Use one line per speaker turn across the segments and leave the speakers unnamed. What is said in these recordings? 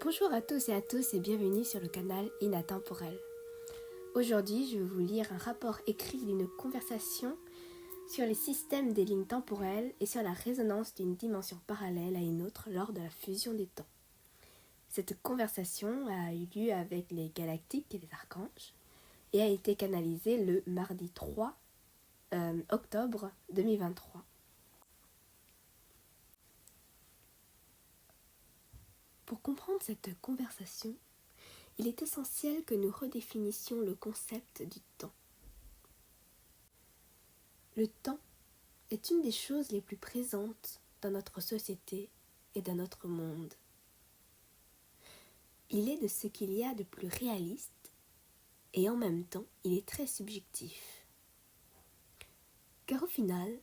Bonjour à tous et bienvenue sur le canal Inatemporel. Aujourd'hui, je vais vous lire un rapport écrit d'une conversation sur les systèmes des lignes temporelles et sur la résonance d'une dimension parallèle à une autre lors de la fusion des temps. Cette conversation a eu lieu avec les galactiques et les archanges et a été canalisée le mardi 3 octobre 2023. Pour comprendre cette conversation, il est essentiel que nous redéfinissions le concept du temps. Le temps est une des choses les plus présentes dans notre société et dans notre monde. Il est de ce qu'il y a de plus réaliste et en même temps, il est très subjectif. Car au final,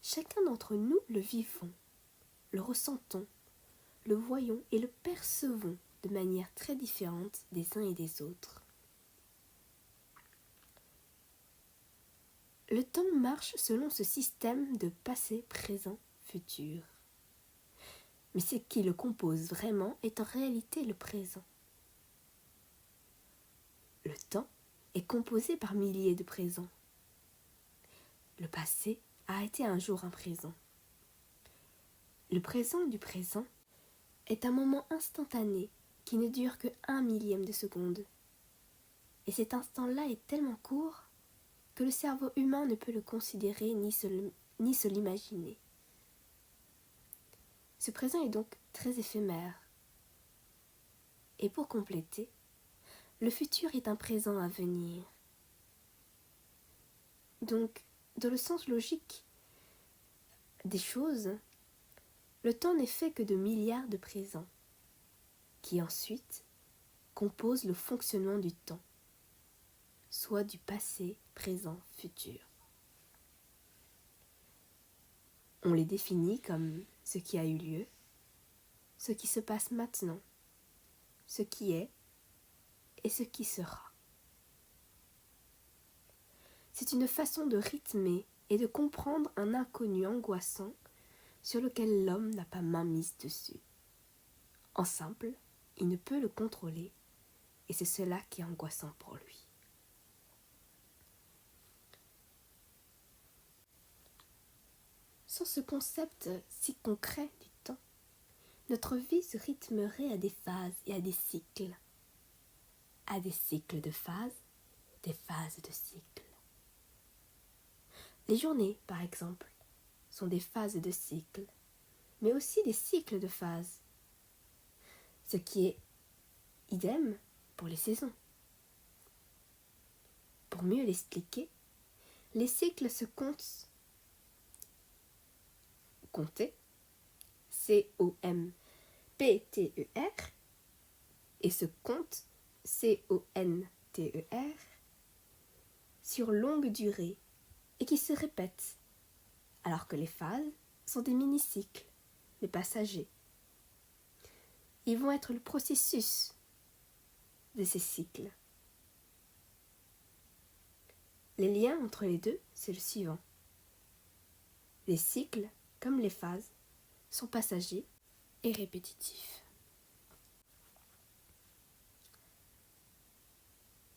chacun d'entre nous le vivons, le ressentons, le voyons et le percevons de manière très différente des uns et des autres. Le temps marche selon ce système de passé, présent, futur. Mais ce qui le compose vraiment est en réalité le présent. Le temps est composé par milliers de présents. Le passé a été un jour un présent. Le présent du présent est un moment instantané qui ne dure que 1/1000 de seconde. Et cet instant-là est tellement court que le cerveau humain ne peut le considérer ni se l'imaginer. Ce présent est donc très éphémère. Et pour compléter, le futur est un présent à venir. Donc, dans le sens logique des choses, le temps n'est fait que de milliards de présents, qui ensuite composent le fonctionnement du temps, soit du passé, présent, futur. On les définit comme ce qui a eu lieu, ce qui se passe maintenant, ce qui est et ce qui sera. C'est une façon de rythmer et de comprendre un inconnu angoissant sur lequel l'homme n'a pas main mise dessus. En simple, il ne peut le contrôler et c'est cela qui est angoissant pour lui. Sans ce concept si concret du temps, notre vie se rythmerait à des phases et à des cycles. À des cycles de phases, des phases de cycles. Les journées, par exemple, sont des phases de cycles, mais aussi des cycles de phases. Ce qui est idem pour les saisons. Pour mieux l'expliquer, les cycles se comptent, compter, C-O-M-P-T-E-R, et se comptent, C-O-N-T-E-R, sur longue durée et qui se répètent, alors que les phases sont des mini-cycles, les passagers. Ils vont être le processus de ces cycles. Les liens entre les deux, c'est le suivant. Les cycles, comme les phases, sont passagers et répétitifs.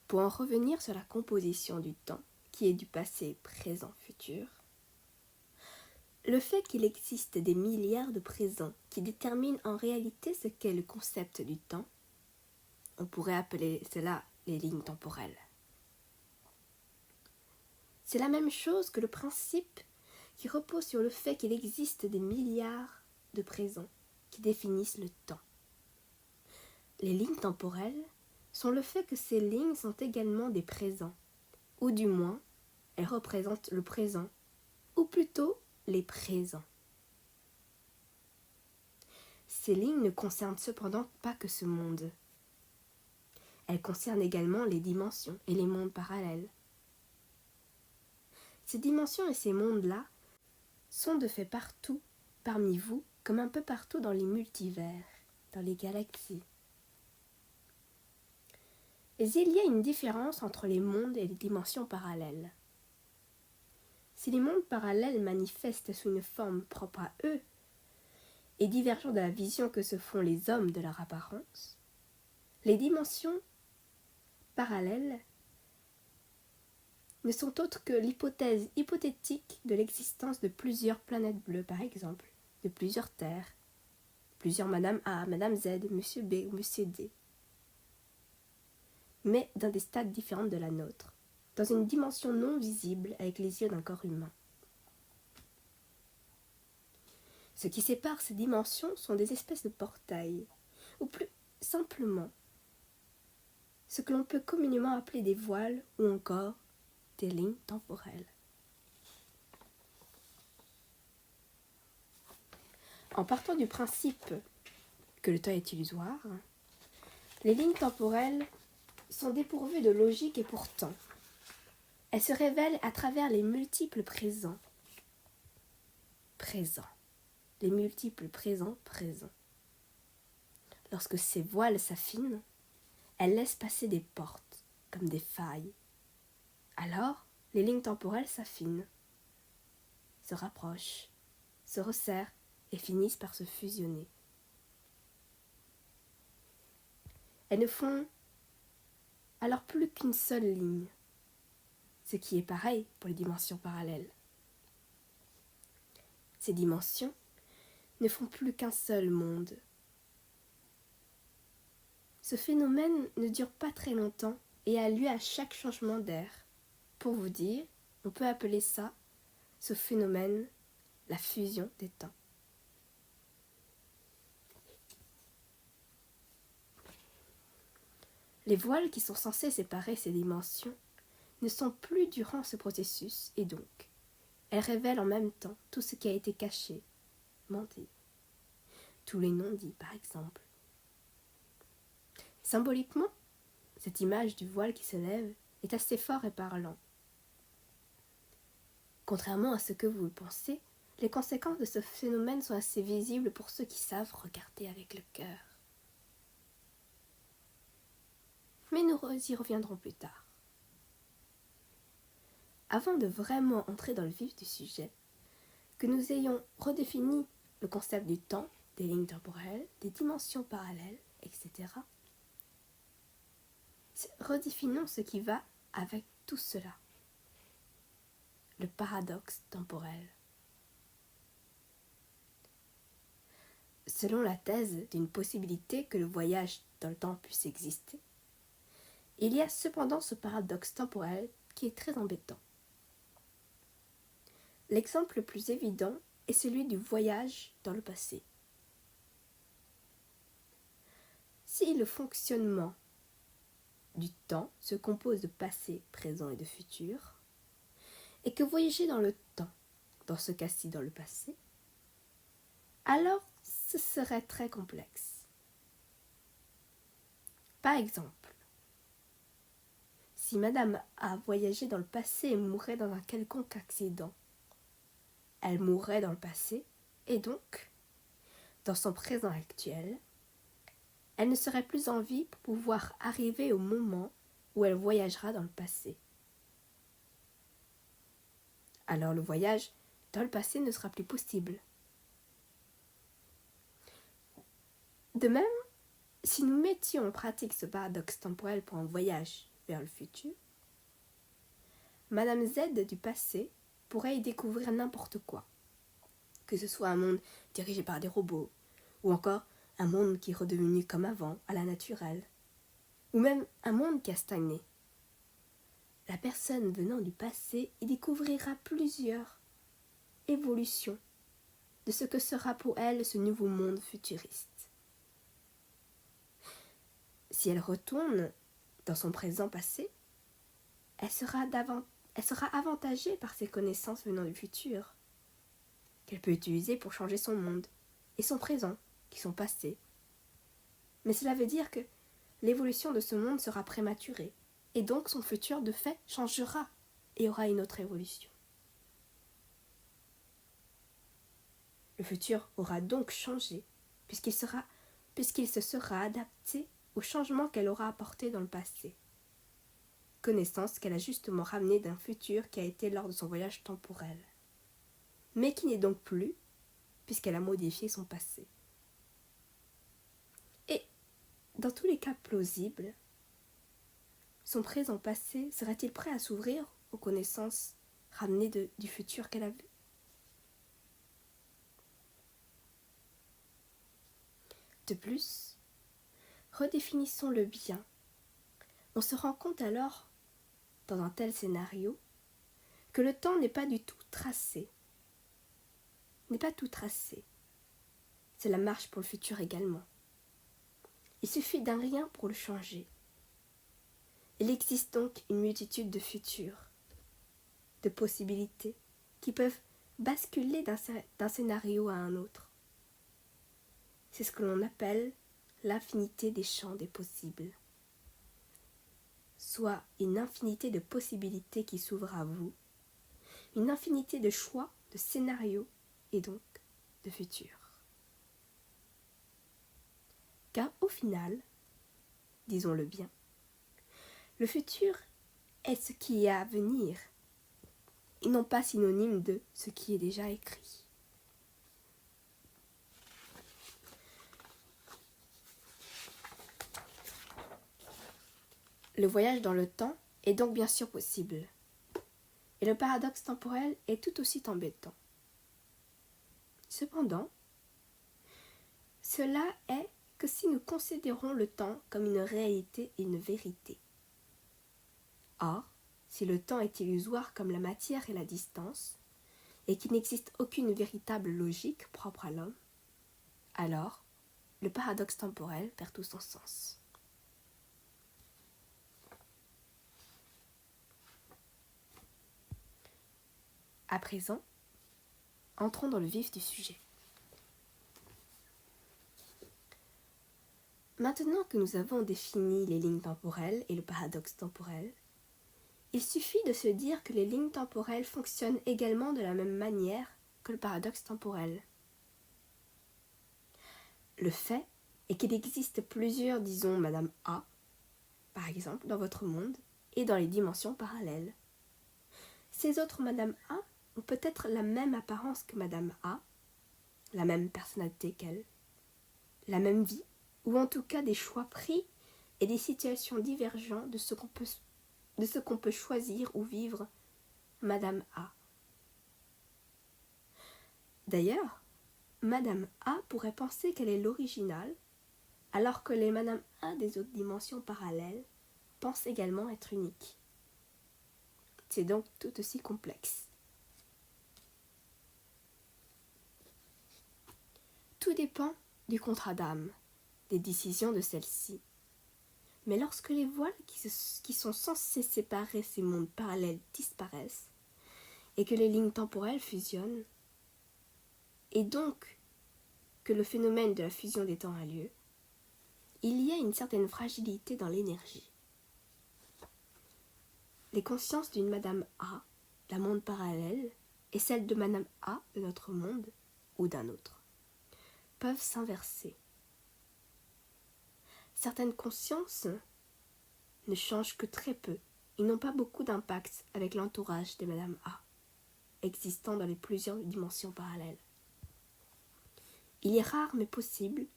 Pour en revenir sur la composition du temps, qui est du passé, présent, futur, le fait qu'il existe des milliards de présents qui déterminent en réalité ce qu'est le concept du temps, on pourrait appeler cela les lignes temporelles. C'est la même chose que le principe qui repose sur le fait qu'il existe des milliards de présents qui définissent le temps. Les lignes temporelles sont le fait que ces lignes sont également des présents, ou du moins, elles représentent le présent, ou plutôt les présents. Ces lignes ne concernent cependant pas que ce monde. Elles concernent également les dimensions et les mondes parallèles. Ces dimensions et ces mondes-là sont de fait partout, parmi vous, comme un peu partout dans les multivers, dans les galaxies. Mais il y a une différence entre les mondes et les dimensions parallèles. Si les mondes parallèles manifestent sous une forme propre à eux, et divergent de la vision que se font les hommes de leur apparence, les dimensions parallèles ne sont autres que l'hypothèse hypothétique de l'existence de plusieurs planètes bleues, par exemple, de plusieurs terres, plusieurs Madame A, Madame Z, Monsieur B ou Monsieur D, mais dans des stades différents de la nôtre, dans une dimension non visible avec les yeux d'un corps humain. Ce qui sépare ces dimensions sont des espèces de portails, ou plus simplement, ce que l'on peut communément appeler des voiles ou encore des lignes temporelles. En partant du principe que le temps est illusoire, les lignes temporelles sont dépourvues de logique et pourtant, elles se révèlent à travers les multiples présents. Les multiples présents. Lorsque ces voiles s'affinent, elles laissent passer des portes, comme des failles. Alors, les lignes temporelles s'affinent, se rapprochent, se resserrent et finissent par se fusionner. Elles ne font alors plus qu'une seule ligne, ce qui est pareil pour les dimensions parallèles. Ces dimensions ne font plus qu'un seul monde. Ce phénomène ne dure pas très longtemps et a lieu à chaque changement d'air. Pour vous dire, on peut appeler ça, ce phénomène, la fusion des temps. Les voiles qui sont censées séparer ces dimensions ne sont plus durant ce processus et donc, elles révèlent en même temps tout ce qui a été caché, menti, tous les non-dits par exemple. Symboliquement, cette image du voile qui se lève est assez fort et parlant. Contrairement à ce que vous le pensez, les conséquences de ce phénomène sont assez visibles pour ceux qui savent regarder avec le cœur. Mais nous y reviendrons plus tard. Avant de vraiment entrer dans le vif du sujet, que nous ayons redéfini le concept du temps, des lignes temporelles, des dimensions parallèles, etc., redéfinons ce qui va avec tout cela. Le paradoxe temporel. Selon la thèse d'une possibilité que le voyage dans le temps puisse exister, il y a cependant ce paradoxe temporel qui est très embêtant. L'exemple le plus évident est celui du voyage dans le passé. Si le fonctionnement du temps se compose de passé, présent et de futur, et que voyager dans le temps, dans ce cas-ci dans le passé, alors ce serait très complexe. Par exemple, si Madame A voyageait dans le passé et mourait dans un quelconque accident, elle mourrait dans le passé et donc, dans son présent actuel, elle ne serait plus en vie pour pouvoir arriver au moment où elle voyagera dans le passé. Alors le voyage dans le passé ne sera plus possible. De même, si nous mettions en pratique ce paradoxe temporel pour un voyage vers le futur, Madame Z du passé pourrait y découvrir n'importe quoi, que ce soit un monde dirigé par des robots, ou encore un monde qui est redevenu comme avant, à la naturelle, ou même un monde qui a stagné. La personne venant du passé y découvrira plusieurs évolutions de ce que sera pour elle ce nouveau monde futuriste. Si elle retourne dans son présent passé, elle sera avantagée par ses connaissances venant du futur, qu'elle peut utiliser pour changer son monde et son présent, qui sont passés. Mais cela veut dire que l'évolution de ce monde sera prématurée, et donc son futur de fait changera et aura une autre évolution. Le futur aura donc changé, puisqu'il se sera adapté au changement qu'elle aura apporté dans le passé. Connaissance qu'elle a justement ramenée d'un futur qui a été lors de son voyage temporel, mais qui n'est donc plus puisqu'elle a modifié son passé. Et, dans tous les cas plausibles, son présent passé serait-il prêt à s'ouvrir aux connaissances ramenées du futur qu'elle a vu? De plus, redéfinissons le bien. On se rend compte alors, dans un tel scénario, que le temps n'est pas du tout tracé. C'est la marche pour le futur également. Il suffit d'un rien pour le changer. Il existe donc une multitude de futurs, de possibilités, qui peuvent basculer d'un scénario à un autre. C'est ce que l'on appelle l'infinité des champs des possibles. Soit une infinité de possibilités qui s'ouvrent à vous, une infinité de choix, de scénarios et donc de futurs. Car au final, disons-le bien, le futur est ce qui est à venir et non pas synonyme de ce qui est déjà écrit. Le voyage dans le temps est donc bien sûr possible. Et le paradoxe temporel est tout aussi embêtant. Cependant, cela est que si nous considérons le temps comme une réalité et une vérité. Or, si le temps est illusoire comme la matière et la distance, et qu'il n'existe aucune véritable logique propre à l'homme, alors le paradoxe temporel perd tout son sens. À présent, entrons dans le vif du sujet. Maintenant que nous avons défini les lignes temporelles et le paradoxe temporel, il suffit de se dire que les lignes temporelles fonctionnent également de la même manière que le paradoxe temporel. Le fait est qu'il existe plusieurs, disons, Madame A, par exemple, dans votre monde et dans les dimensions parallèles. Ces autres Madame A ont peut-être la même apparence que Madame A, la même personnalité qu'elle, la même vie, ou en tout cas des choix pris et des situations divergentes de ce qu'on peut choisir ou vivre Madame A. D'ailleurs, Madame A pourrait penser qu'elle est l'originale, alors que les Madame A des autres dimensions parallèles pensent également être uniques. C'est donc tout aussi complexe. Tout dépend du contrat d'âme, des décisions de celle-ci. Mais lorsque les voiles qui sont censés séparer ces mondes parallèles disparaissent, et que les lignes temporelles fusionnent, et donc que le phénomène de la fusion des temps a lieu, il y a une certaine fragilité dans l'énergie. Les consciences d'une Madame A, d'un monde parallèle, et celles de Madame A de notre monde, ou d'un autre, peuvent s'inverser. Certaines consciences ne changent que très peu et n'ont pas beaucoup d'impact avec l'entourage de Madame A, existant dans les plusieurs dimensions parallèles. Il est rare mais possible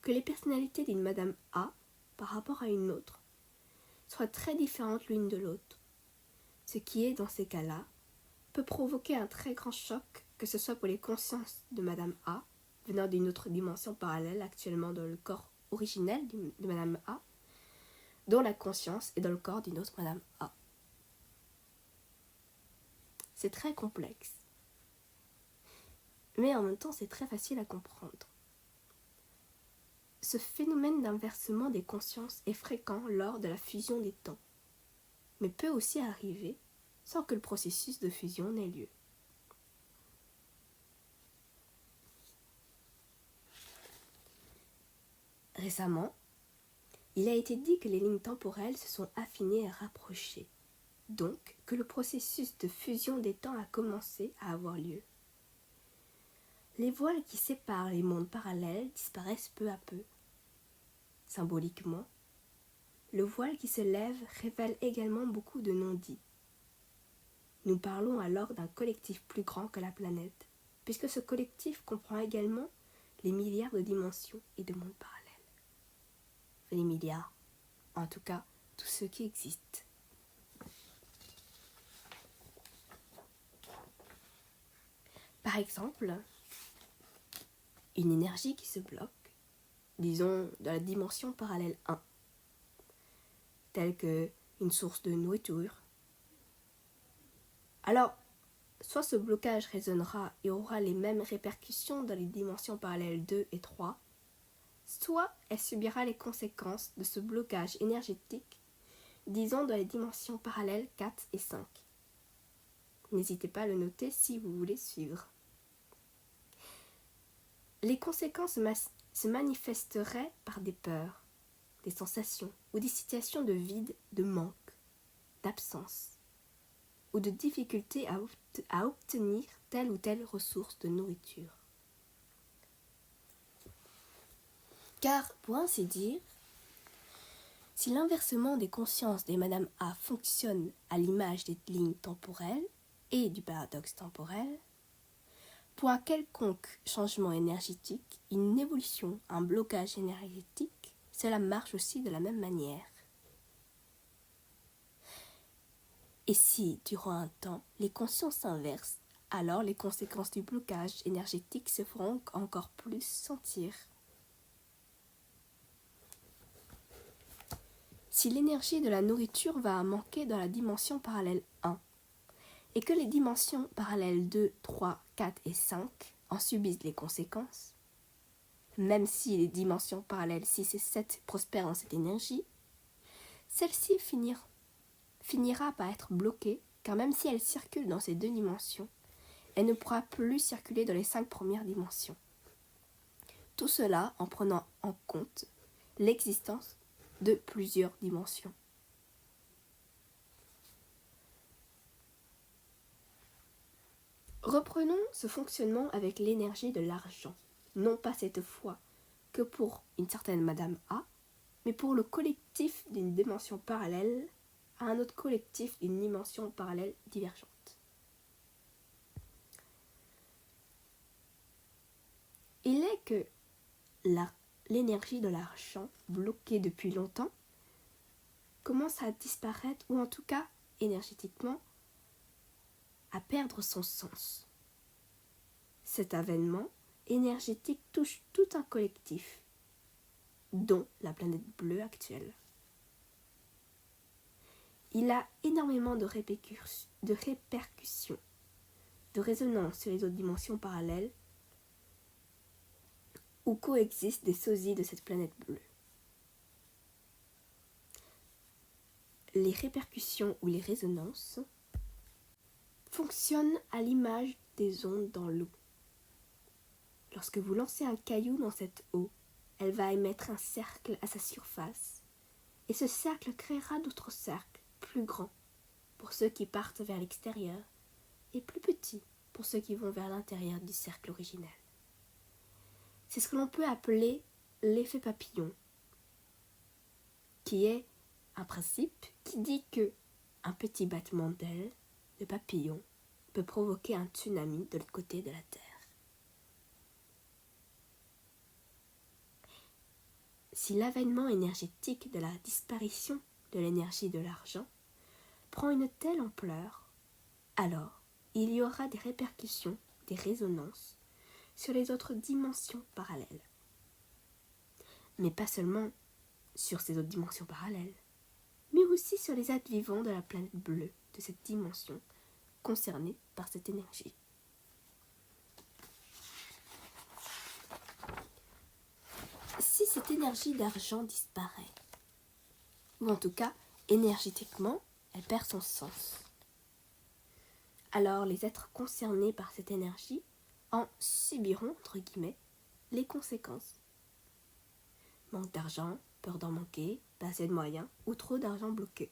que les personnalités d'une Madame A par rapport à une autre soient très différentes l'une de l'autre, ce qui est, dans ces cas-là, peut provoquer un très grand choc, que ce soit pour les consciences de Madame A, venant d'une autre dimension parallèle actuellement dans le corps originel de Madame A, dont la conscience est dans le corps d'une autre Madame A. C'est très complexe, mais en même temps c'est très facile à comprendre. Ce phénomène d'inversement des consciences est fréquent lors de la fusion des temps, mais peut aussi arriver sans que le processus de fusion n'ait lieu. Récemment, il a été dit que les lignes temporelles se sont affinées et rapprochées, donc que le processus de fusion des temps a commencé à avoir lieu. Les voiles qui séparent les mondes parallèles disparaissent peu à peu. Symboliquement, le voile qui se lève révèle également beaucoup de non-dits. Nous parlons alors d'un collectif plus grand que la planète, puisque ce collectif comprend également les milliards de dimensions et de mondes parallèles. Les milliards, en tout cas, tous ceux qui existent. Par exemple, une énergie qui se bloque, disons de la dimension parallèle 1, telle que une source de nourriture. Alors, soit ce blocage résonnera et aura les mêmes répercussions dans les dimensions parallèles 2 et 3, soit elle subira les conséquences de ce blocage énergétique, disons dans les dimensions parallèles 4 et 5. N'hésitez pas à le noter si vous voulez suivre. Les conséquences se manifesteraient par des peurs, des sensations ou des situations de vide, de manque, d'absence ou de difficulté à obtenir telle ou telle ressource de nourriture. Car, pour ainsi dire, si l'inversement des consciences des Madame A fonctionne à l'image des lignes temporelles et du paradoxe temporel, pour un quelconque changement énergétique, une évolution, un blocage énergétique, cela marche aussi de la même manière. Et si, durant un temps, les consciences s'inversent, alors les conséquences du blocage énergétique se feront encore plus sentir. Si l'énergie de la nourriture va manquer dans la dimension parallèle 1, et que les dimensions parallèles 2, 3, 4 et 5 en subissent les conséquences, même si les dimensions parallèles 6 et 7 prospèrent dans cette énergie, celle-ci finira par être bloquée, car même si elle circule dans ces deux dimensions, elle ne pourra plus circuler dans les 5 premières dimensions. Tout cela en prenant en compte l'existence de plusieurs dimensions. Reprenons ce fonctionnement avec l'énergie de l'argent, non pas cette fois que pour une certaine Madame A, mais pour le collectif d'une dimension parallèle à un autre collectif d'une dimension parallèle divergente. Il est que l'énergie de l'argent, bloquée depuis longtemps, commence à disparaître, ou en tout cas, énergétiquement, à perdre son sens. Cet avènement énergétique touche tout un collectif, dont la planète bleue actuelle. Il a énormément de répercussions, de résonance sur les autres dimensions parallèles où coexistent des sosies de cette planète bleue. Les répercussions ou les résonances fonctionnent à l'image des ondes dans l'eau. Lorsque vous lancez un caillou dans cette eau, elle va émettre un cercle à sa surface, et ce cercle créera d'autres cercles plus grands pour ceux qui partent vers l'extérieur et plus petits pour ceux qui vont vers l'intérieur du cercle originel. C'est ce que l'on peut appeler l'effet papillon, qui est un principe qui dit que un petit battement d'ailes de papillon peut provoquer un tsunami de l'autre côté de la Terre. Si l'avènement énergétique de la disparition de l'énergie de l'argent prend une telle ampleur, alors il y aura des répercussions, des résonances sur les autres dimensions parallèles. Mais pas seulement sur ces autres dimensions parallèles, mais aussi sur les êtres vivants de la planète bleue de cette dimension concernée par cette énergie. Si cette énergie d'argent disparaît, ou en tout cas énergétiquement, elle perd son sens, alors les êtres concernés par cette énergie en subiront, entre guillemets, les conséquences. Manque d'argent, peur d'en manquer, pas assez de moyens ou trop d'argent bloqué.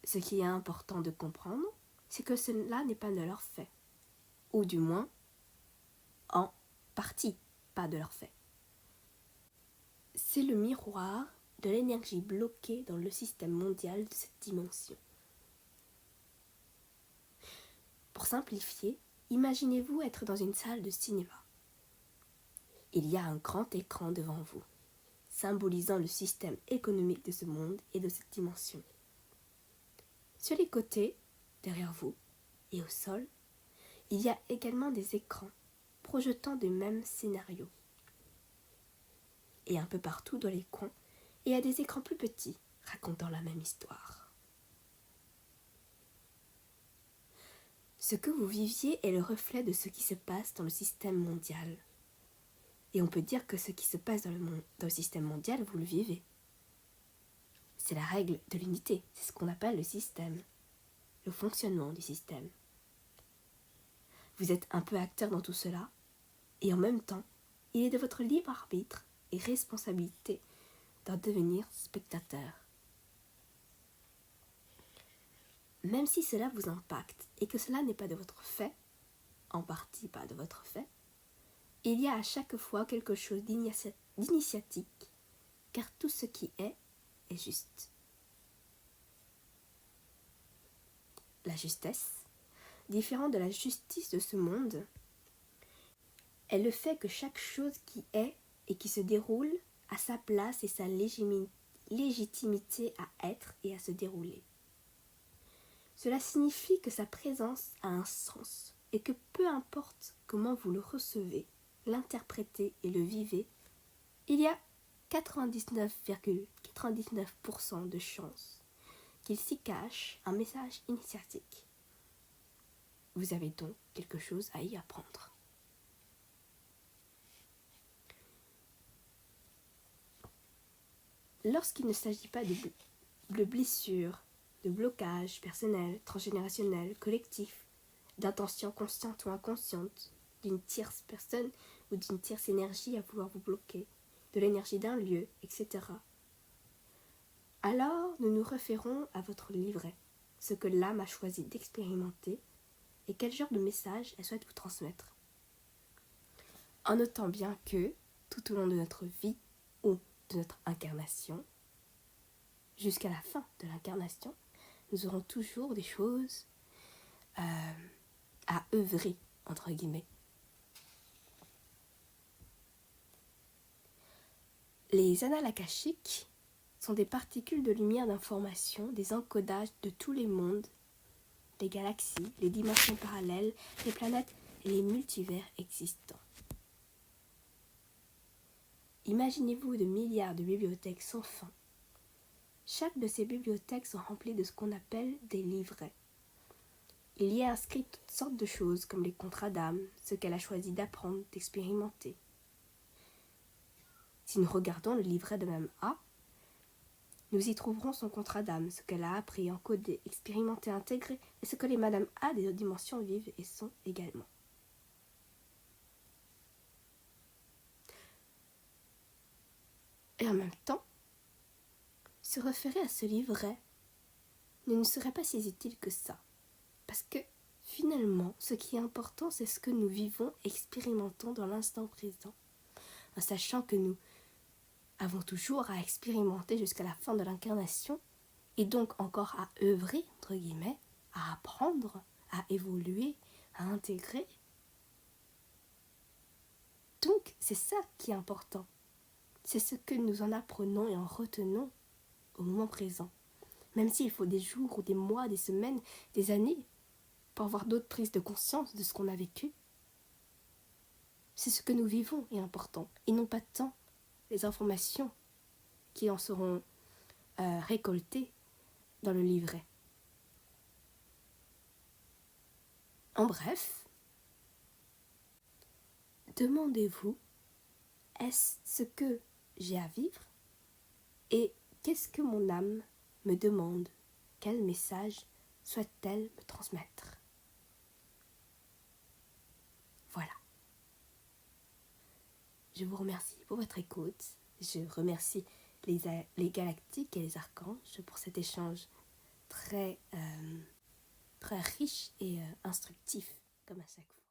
Ce qui est important de comprendre, c'est que cela n'est pas de leur fait, ou du moins en partie pas de leur fait. C'est le miroir de l'énergie bloquée dans le système mondial de cette dimension. Pour simplifier, Imaginez-vous être dans une salle de cinéma. Il y a un grand écran devant vous, symbolisant le système économique de ce monde et de cette dimension. Sur les côtés, derrière vous et au sol, il y a également des écrans projetant le même scénario. Et un peu partout dans les coins, il y a des écrans plus petits racontant la même histoire. Ce que vous viviez est le reflet de ce qui se passe dans le système mondial. Et on peut dire que ce qui se passe dans le système mondial, vous le vivez. C'est la règle de l'unité, c'est ce qu'on appelle le système, le fonctionnement du système. Vous êtes un peu acteur dans tout cela, et en même temps, il est de votre libre arbitre et responsabilité d'en devenir spectateur. Même si cela vous impacte et que cela n'est pas de votre fait, en partie pas de votre fait, il y a à chaque fois quelque chose d'initiatique, car tout ce qui est juste. La justesse, différente de la justice de ce monde, est le fait que chaque chose qui est et qui se déroule a sa place et sa légitimité à être et à se dérouler. Cela signifie que sa présence a un sens et que peu importe comment vous le recevez, l'interprétez et le vivez, il y a 99,99% de chances qu'il s'y cache un message initiatique. Vous avez donc quelque chose à y apprendre. Lorsqu'il ne s'agit pas de blessures, de blocages personnels, transgénérationnels, collectifs, d'intentions conscientes ou inconscientes, d'une tierce personne ou d'une tierce énergie à vouloir vous bloquer, de l'énergie d'un lieu, etc. Alors, nous nous référons à votre livret, ce que l'âme a choisi d'expérimenter et quel genre de message elle souhaite vous transmettre. En notant bien que, tout au long de notre vie ou de notre incarnation, jusqu'à la fin de l'incarnation, nous aurons toujours des choses à œuvrer, entre guillemets. Les annales akashiques sont des particules de lumière d'information, des encodages de tous les mondes, les galaxies, les dimensions parallèles, les planètes et les multivers existants. Imaginez-vous de milliards de bibliothèques sans fin. Chaque de ces bibliothèques sont remplies de ce qu'on appelle des livrets. Il y a inscrit toutes sortes de choses comme les contrats d'âme, ce qu'elle a choisi d'apprendre, d'expérimenter. Si nous regardons le livret de Mme A, nous y trouverons son contrat d'âme, ce qu'elle a appris, encodé, expérimenté, intégré, et ce que les Madame A des autres dimensions vivent et sont également. Et en même temps, se référer à ce livret ne nous serait pas si utile que ça. Parce que finalement, ce qui est important, c'est ce que nous vivons, expérimentons dans l'instant présent, en sachant que nous avons toujours à expérimenter jusqu'à la fin de l'incarnation, et donc encore à œuvrer, entre guillemets, à apprendre, à évoluer, à intégrer. Donc, c'est ça qui est important. C'est ce que nous en apprenons et en retenons au moment présent. Même s'il faut des jours ou des mois, des semaines, des années, pour avoir d'autres prises de conscience de ce qu'on a vécu. C'est ce que nous vivons est important, et non pas tant les informations qui en seront récoltées dans le livret. En bref, demandez-vous, est-ce ce que j'ai à vivre? Et qu'est-ce que mon âme me demande? Quel message souhaite-t-elle me transmettre? Voilà. Je vous remercie pour votre écoute. Je remercie les galactiques et les archanges pour cet échange très riche et instructif, comme à chaque fois.